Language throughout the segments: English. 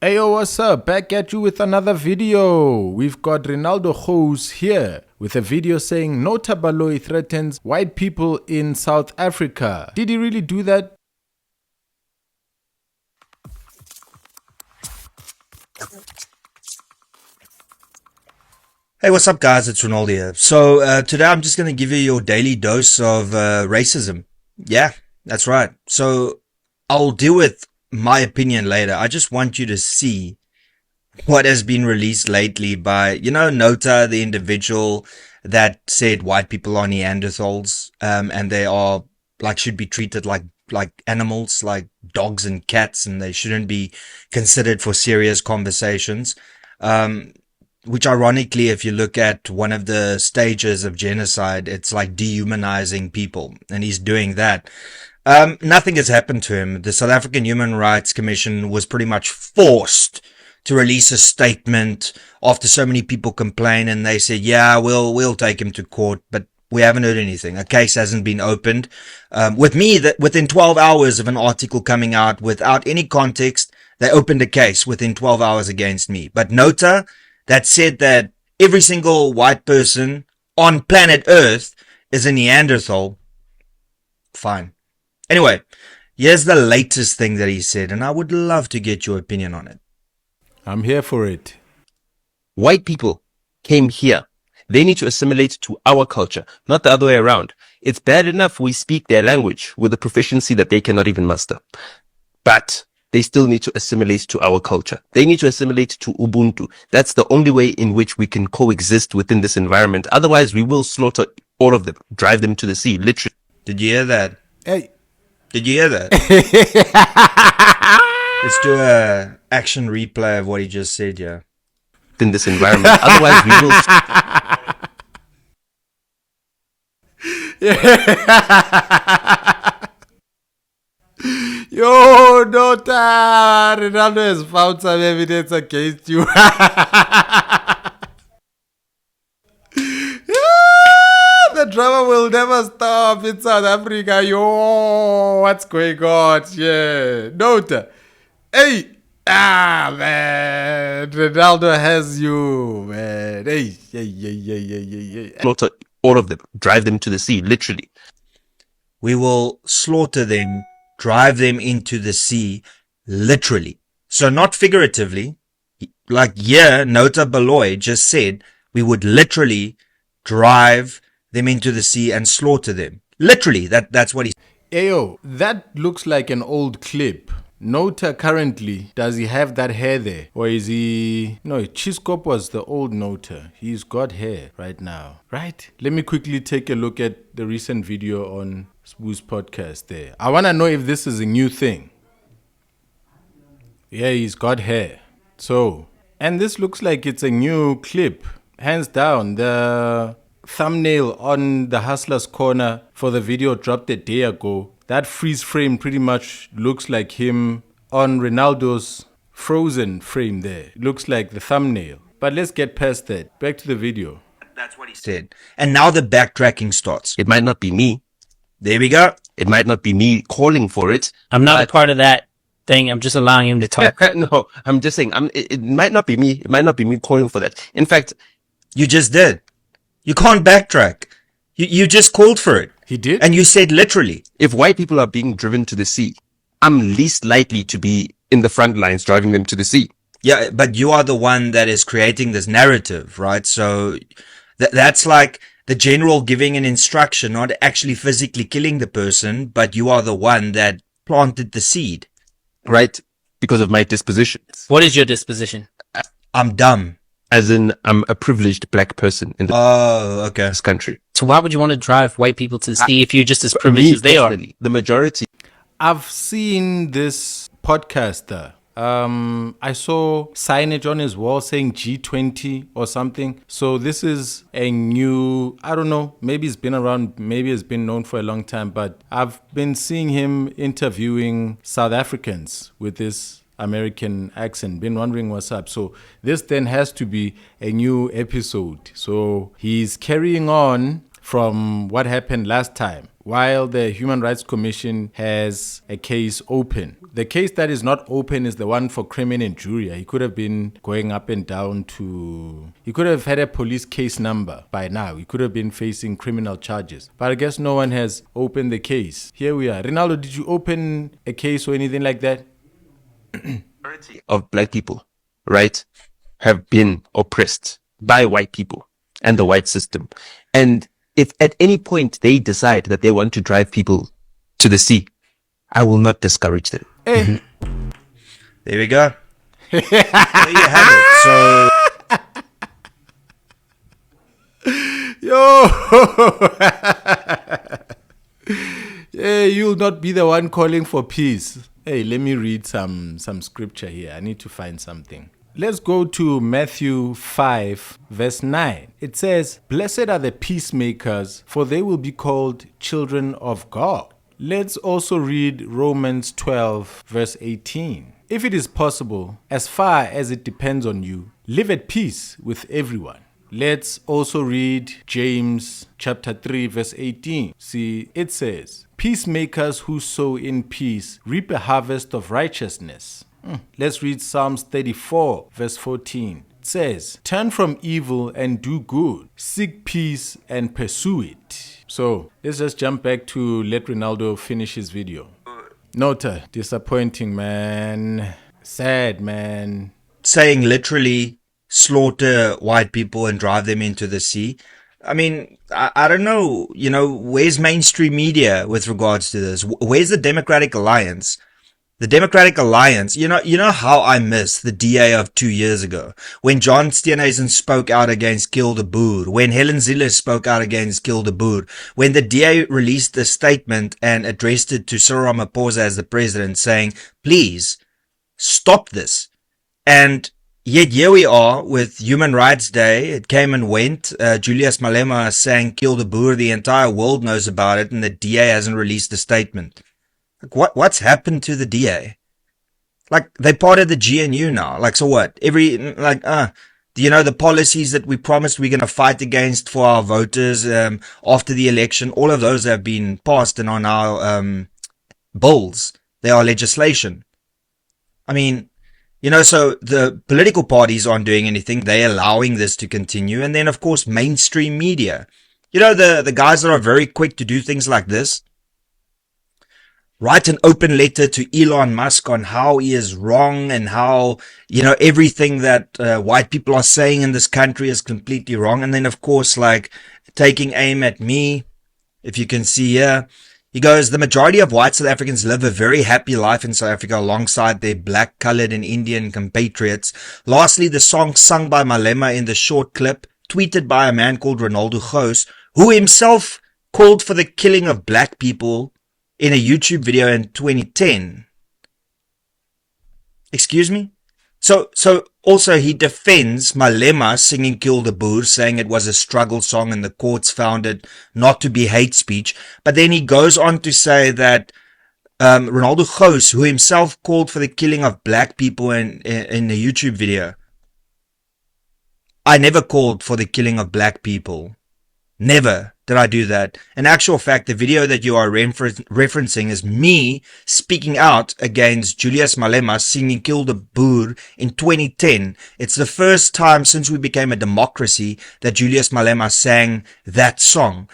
Ayo, what's up? Back at you with another video. We've got Renaldo Gouws here with a video saying Nota Baloyi threatens white people in South Africa. Did he really do that? Hey, what's up guys? It's Renaldo here. So today I'm just going to give you your daily dose of racism. Yeah, that's right. So I'll deal with my opinion later. I just want you to see what has been released lately by, Nota, the individual that said white people are Neanderthals, and they are should be treated like animals, like dogs and cats, and they shouldn't be considered for serious conversations. Which ironically, if you look at one of the stages of genocide, it's like dehumanizing people, and he's doing that. Nothing has happened to him. The South African Human Rights Commission was pretty much forced to release a statement after so many people complained, and they said, yeah, we'll take him to court, but we haven't heard anything. A case hasn't been opened. With me, that within 12 hours of an article coming out without any context, they opened a case within 12 hours against me. But Nota, that said that every single white person on planet Earth is a Neanderthal, fine. Anyway, here's the latest thing that he said, and I would love to get your opinion on it. I'm here for it. White people came here. They need to assimilate to our culture, not the other way around. It's bad enough we speak their language with a proficiency that they cannot even master. But they still need to assimilate to our culture. They need to assimilate to Ubuntu. That's the only way in which we can coexist within this environment. Otherwise, we will slaughter all of them, drive them to the sea, literally. Did you hear that? Hey. Did you hear that? Let's do a action replay of what he just said, yeah. In this environment. Otherwise, we will... Yo, Nota! Renaldo has found some evidence against you. The drama will never stop in South Africa. Yo, what's going on? Yeah, Nota. Hey, man, Renaldo has you, man. Hey. Slaughter all of them, drive them to the sea, literally. We will slaughter them, drive them into the sea, literally. So not figuratively. Like Nota Baloyi just said, we would literally drive them into the sea and slaughter them. Literally, that's what he said. Ayo, that looks like an old clip. Nota currently, does he have that hair there? Or is he... No, Chiskop was the old Nota. He's got hair right now. Right? Let me quickly take a look at the recent video on Spoo's podcast there. I want to know if this is a new thing. Yeah, he's got hair. So, and this looks like it's a new clip. Hands down, the thumbnail on the Hustler's Corner for the video dropped a day ago. That freeze frame pretty much looks like him on Ronaldo's frozen frame there. It looks like the thumbnail. But let's get past that. Back to the video. That's what he said. And now the backtracking starts. It might not be me. There we go. It might not be me calling for it. I'm not a part of that thing. I'm just allowing him to talk. No, I'm just saying, it might not be me. It might not be me calling for that. In fact, you just did. You can't backtrack. You just called for it. He did? And you said literally. If white people are being driven to the sea, I'm least likely to be in the front lines driving them to the sea. Yeah, but you are the one that is creating this narrative, right? So that's like the general giving an instruction, not actually physically killing the person, but you are the one that planted the seed. Right? Because of my disposition. What is your disposition? I'm dumb. As in, I'm a privileged black person in this country. So why would you want to drive white people to the sea if you're just as privileged as they are? The majority. I've seen this podcaster. I saw signage on his wall saying G20 or something. So this is a new, I don't know, maybe it's been around, maybe it's been known for a long time, but I've been seeing him interviewing South Africans with this American accent. Been wondering what's up. So this then has to be a new episode. So he's carrying on from what happened last time. while the Human Rights Commission has a case open. The case that is not open is the one for crimen injuria. He could have been going up and down he could have had a police case number by now. He could have been facing criminal charges. But I guess no one has opened the case. Here we are. Ronaldo, did you open a case or anything like that? Of black people, right, have been oppressed by white people and the white system. And if at any point they decide that they want to drive people to the sea, I will not discourage them. Hey. There we go. There you have it. So, Yo! Yeah, you'll not be the one calling for peace. Hey, let me read some scripture here. I need to find something. Let's go to Matthew 5, verse 9. It says, "Blessed are the peacemakers, for they will be called children of God." Let's also read Romans 12, verse 18. "If it is possible, as far as it depends on you, live at peace with everyone." Let's also read James chapter 3, verse 18. See, it says, "Peacemakers who sow in peace reap a harvest of righteousness." Let's read Psalms 34, verse 14. It says, "Turn from evil and do good. Seek peace and pursue it." So let's just jump back to let Renaldo finish his video. Nota, disappointing, man. Sad, man. saying literally slaughter white people and drive them into the sea. I mean, I don't know, where's mainstream media with regards to this? Where's the Democratic Alliance? The Democratic Alliance, you know how I miss the DA of 2 years ago, when John Steenhuisen spoke out against Kill the Boer, when Helen Zille spoke out against Kill the Boer, when the DA released a statement and addressed it to Cyril Ramaphosa as the president saying, please stop this. And yet here we are with Human Rights Day. It came and went. Julius Malema saying Kill the Boer. The entire world knows about it, and the DA hasn't released a statement. Like, what's happened to the DA? Like, they part of the GNU now. Like, so what? The policies that we promised we're going to fight against for our voters, after the election, all of those have been passed and are now, bills. They are legislation. I mean, so the political parties aren't doing anything. They're allowing this to continue. And then, of course, mainstream media. The guys that are very quick to do things like this, write an open letter to Elon Musk on how he is wrong and how, everything that white people are saying in this country is completely wrong. And then, of course, like taking aim at me, if you can see here, he goes, the majority of white South Africans live a very happy life in South Africa alongside their black, colored and Indian compatriots. Lastly, the song sung by Malema in the short clip, tweeted by a man called Renaldo Gouws, who himself called for the killing of black people in a YouTube video in 2010. Excuse me? So also he defends Malema singing Kill the Boer, saying it was a struggle song and the courts found it not to be hate speech. But then he goes on to say that Renaldo Gouws, who himself called for the killing of black people in the YouTube video, I never called for the killing of black people. Never did I do that. In actual fact, the video that you are referencing is me speaking out against Julius Malema singing Kill the Boer in 2010. It's the first time since we became a democracy that Julius Malema sang that song.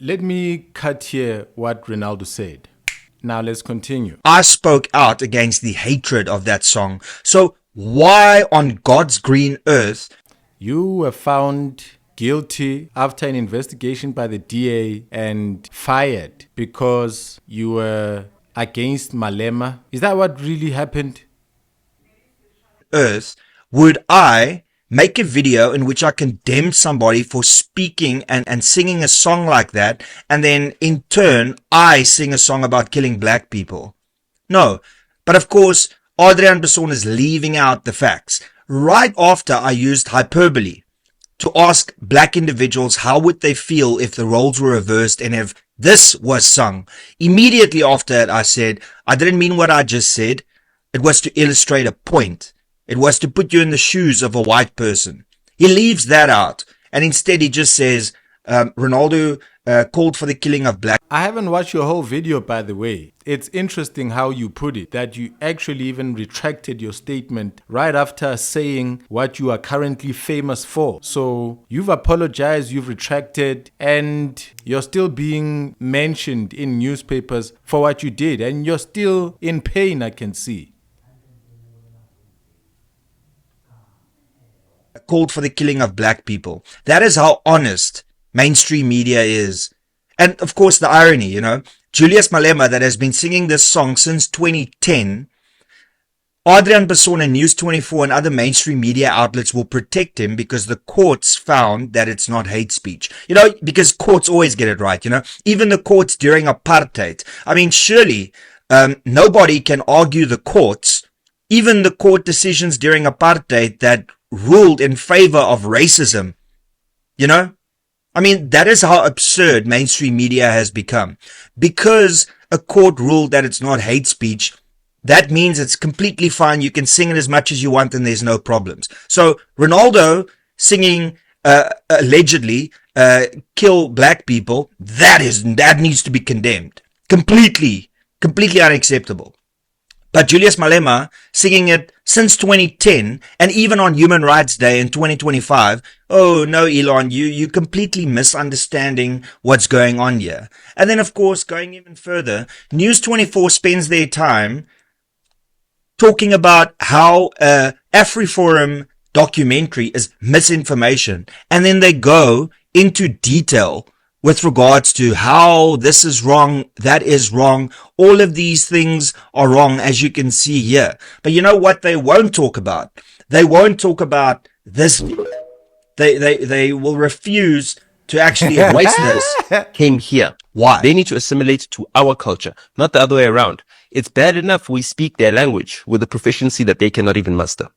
Let me cut here what Renaldo said. Now let's continue. I spoke out against the hatred of that song. So why on God's green earth? You were found guilty after an investigation by the DA and fired because you were against Malema. Is that what really happened? Earth, would I make a video in which I condemn somebody for speaking and singing a song like that, and then in turn I sing a song about killing black people? No. But of course, Adrian Besson is leaving out the facts. Right after I used hyperbole to ask black individuals how would they feel if the roles were reversed and if this was sung. Immediately after that, I said, I didn't mean what I just said. It was to illustrate a point. It was to put you in the shoes of a white person. He leaves that out. And instead he just says, Renaldo called for the killing of black. I haven't watched your whole video, by the way. It's interesting how you put it, that you actually even retracted your statement right after saying what you are currently famous for. So you've apologized, you've retracted, and you're still being mentioned in newspapers for what you did. And you're still in pain, I can see. Called for the killing of black people. That is how honest mainstream media is. And of course, the irony, Julius Malema, that has been singing this song since 2010, Adrian Besson and News 24 and other mainstream media outlets will protect him because the courts found that it's not hate speech. Because courts always get it right, Even the courts during apartheid. I mean, surely nobody can argue the courts, even the court decisions during apartheid that ruled in favor of racism. I mean, that is how absurd mainstream media has become. Because a court ruled that it's not hate speech, that means it's completely fine. You can sing it as much as you want and there's no problems. So Renaldo singing, allegedly, kill black people, that needs to be condemned. Completely unacceptable. But Julius Malema singing it since 2010 and even on Human Rights Day in 2025. Oh no, Elon, you completely misunderstanding what's going on here. And then of course, going even further, News 24 spends their time talking about how AfriForum documentary is misinformation. And then they go into detail with regards to how this is wrong, that is wrong. All of these things are wrong, as you can see here. But you know what they won't talk about? They won't talk about this. They will refuse to actually address this. Came here. Why? They need to assimilate to our culture, not the other way around. It's bad enough we speak their language with a proficiency that they cannot even muster.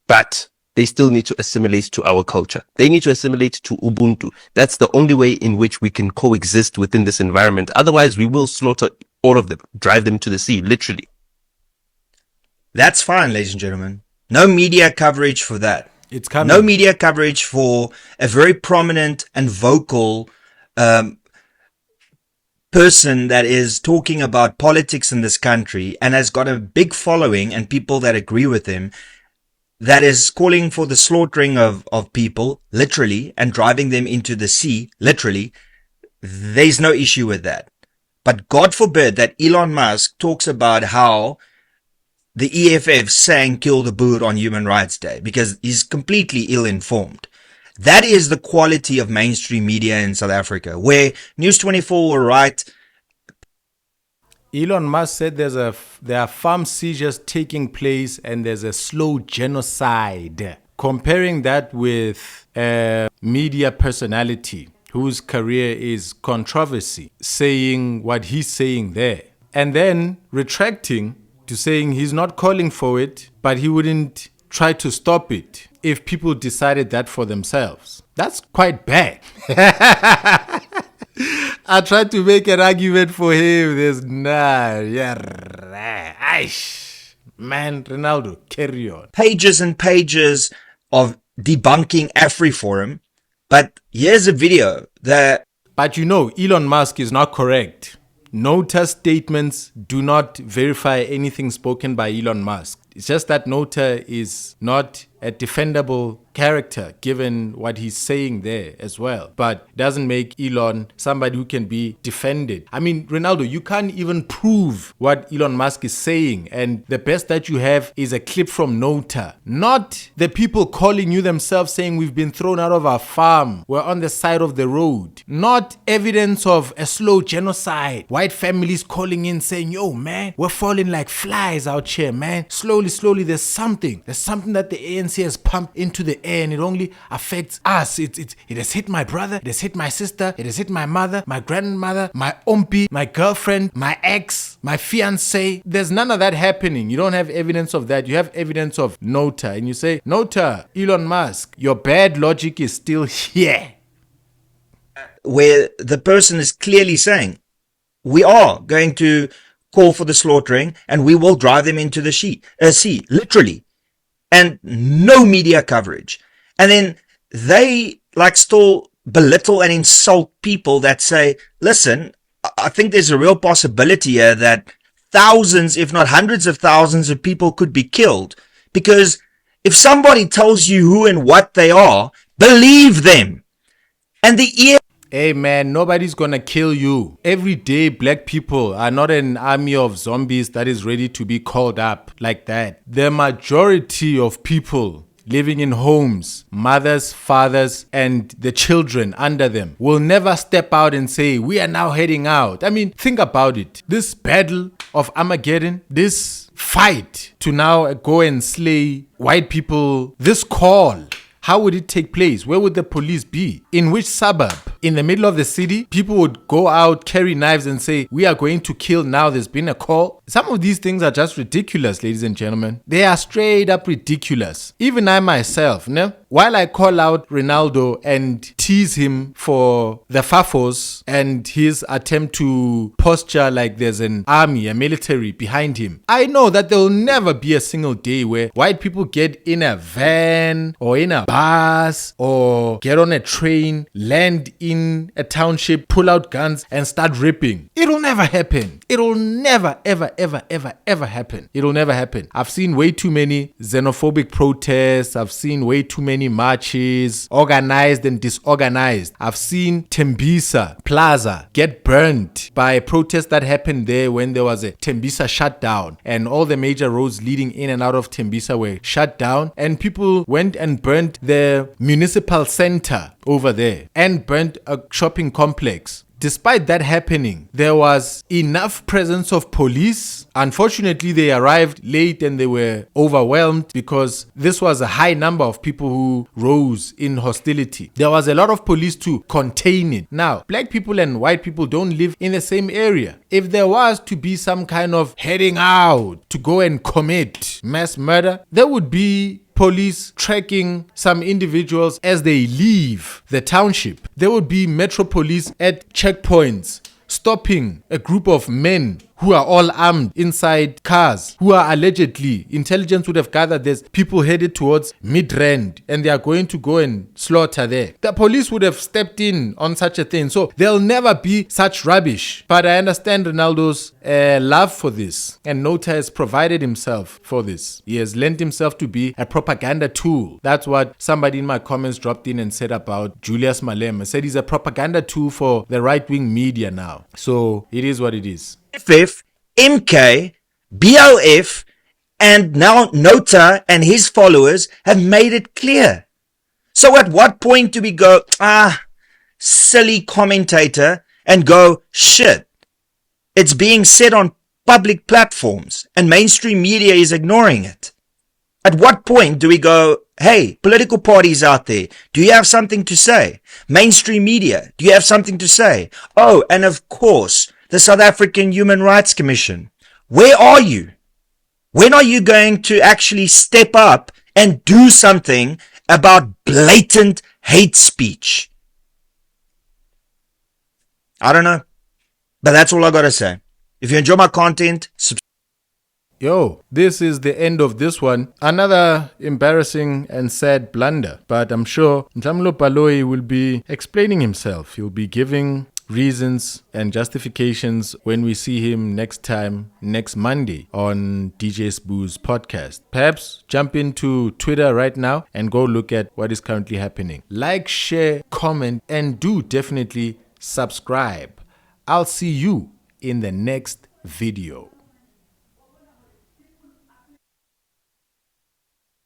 But they still need to assimilate to our culture. They need to assimilate to Ubuntu. That's the only way in which we can coexist within this environment. Otherwise, we will slaughter all of them, drive them to the sea, literally. That's fine, ladies and gentlemen. No media coverage for that. It's coming. No media coverage for a very prominent and vocal person that is talking about politics in this country and has got a big following and people that agree with him, that is calling for the slaughtering of people, literally, and driving them into the sea, literally. There's no issue with that. But God forbid that Elon Musk talks about how the EFF sang Kill the Boer on Human Rights Day, because he's completely ill-informed. That is the quality of mainstream media in South Africa, where News 24 will write, Elon Musk said there are farm seizures taking place and there's a slow genocide. Comparing that with a media personality whose career is controversy, saying what he's saying there, and then retracting to saying he's not calling for it, but he wouldn't try to stop it if people decided that for themselves. That's quite bad. I tried to make an argument for him. There's man, Renaldo, carry on. pages and pages of debunking AfriForum. But here's a video that... But Elon Musk is not correct. Nota statements do not verify anything spoken by Elon Musk. It's just that Nota is not a defendable character given what he's saying there as well. But it doesn't make Elon somebody who can be defended. I mean, Renaldo, you can't even prove what Elon Musk is saying. And the best that you have is a clip from Nota. Not the people calling you themselves saying we've been thrown out of our farm. We're on the side of the road. Not evidence of a slow genocide. White families calling in saying, yo, man, we're falling like flies out here, man. Slowly, there's something. There's something that the ANC has pumped into the air and it only affects us. It has hit my brother, it has hit my sister, it has hit my mother, my grandmother, my ompi, my girlfriend, my ex, my fiance. There's none of that happening. You don't have evidence of that. You have evidence of Nota. And you say, Nota, Elon Musk, your bad logic is still here. where the person is clearly saying, we are going to call for the slaughtering and we will drive them into the sea, literally. And no media coverage. And then they still belittle and insult people that say, listen, I think there's a real possibility here that thousands, if not hundreds of thousands of people could be killed. Because if somebody tells you who and what they are, believe them. And the ear. Hey man, nobody's gonna kill you. Every day, black people are not an army of zombies that is ready to be called up like that. The majority of people living in homes, mothers, fathers, and the children under them will never step out and say, we are now heading out. I mean, think about it. This battle of Armageddon, this fight to now go and slay white people, this call, how would it take place? Where would the police be? In which suburb? In the middle of the city? People would go out, carry knives and say, we are going to kill now. There's been a call. Some of these things are just ridiculous, ladies and gentlemen. They are straight up ridiculous. Even I myself, while I call out Renaldo and tease him for the Fafos and his attempt to posture like there's an army, a military behind him, I know that there will never be a single day where white people get in a van or in a bus or get on a train, land in a township, pull out guns and start ripping. It'll never happen. It'll never, ever, ever, ever, ever happen. It'll never happen. I've seen way too many xenophobic protests. I've seen way too many marches, organized and disorganized. I've seen Tembisa Plaza get burned by a protest that happened there when there was a Tembisa shutdown and all the major roads leading in and out of Tembisa were shut down and people went and burned the municipal center over there and burnt a shopping complex. Despite that happening, there was enough presence of police. Unfortunately, they arrived late and they were overwhelmed because this was a high number of people who rose in hostility. There was a lot of police to contain it. Now, black people and white people don't live in the same area. If there was to be some kind of heading out to go and commit mass murder, there would be police tracking some individuals as they leave the township. There would be metro police at checkpoints stopping a group of men who are all armed inside cars, who are allegedly, intelligence would have gathered there's people headed towards Midrand and they are going to go and slaughter there. The police would have stepped in on such a thing. So there'll never be such rubbish. But I understand Ronaldo's love for this, and Nota has provided himself for this. He has lent himself to be a propaganda tool. That's what somebody in my comments dropped in and said about Julius Malema. Said he's a propaganda tool for the right-wing media now. So it is what it is. FF, MK, BLF, and now Nota and his followers have made it clear. So at what point do we go, silly commentator, and go, shit, it's being said on public platforms and mainstream media is ignoring it? At what point do we go, hey, political parties out there, do you have something to say? Mainstream media, do you have something to say? Oh, and of course, the South African Human Rights Commission. Where are you? When are you going to actually step up and do something about blatant hate speech? I don't know. But that's all I gotta say. If you enjoy my content, subscribe. Yo, this is the end of this one. Another embarrassing and sad blunder. But I'm sure Nota Baloyi will be explaining himself. He'll be giving reasons and justifications when we see him next time, next Monday on DJ Spoo's podcast. Perhaps jump into Twitter right now and go look at what is currently happening. Like, share, comment, and do definitely subscribe. I'll see you in the next video.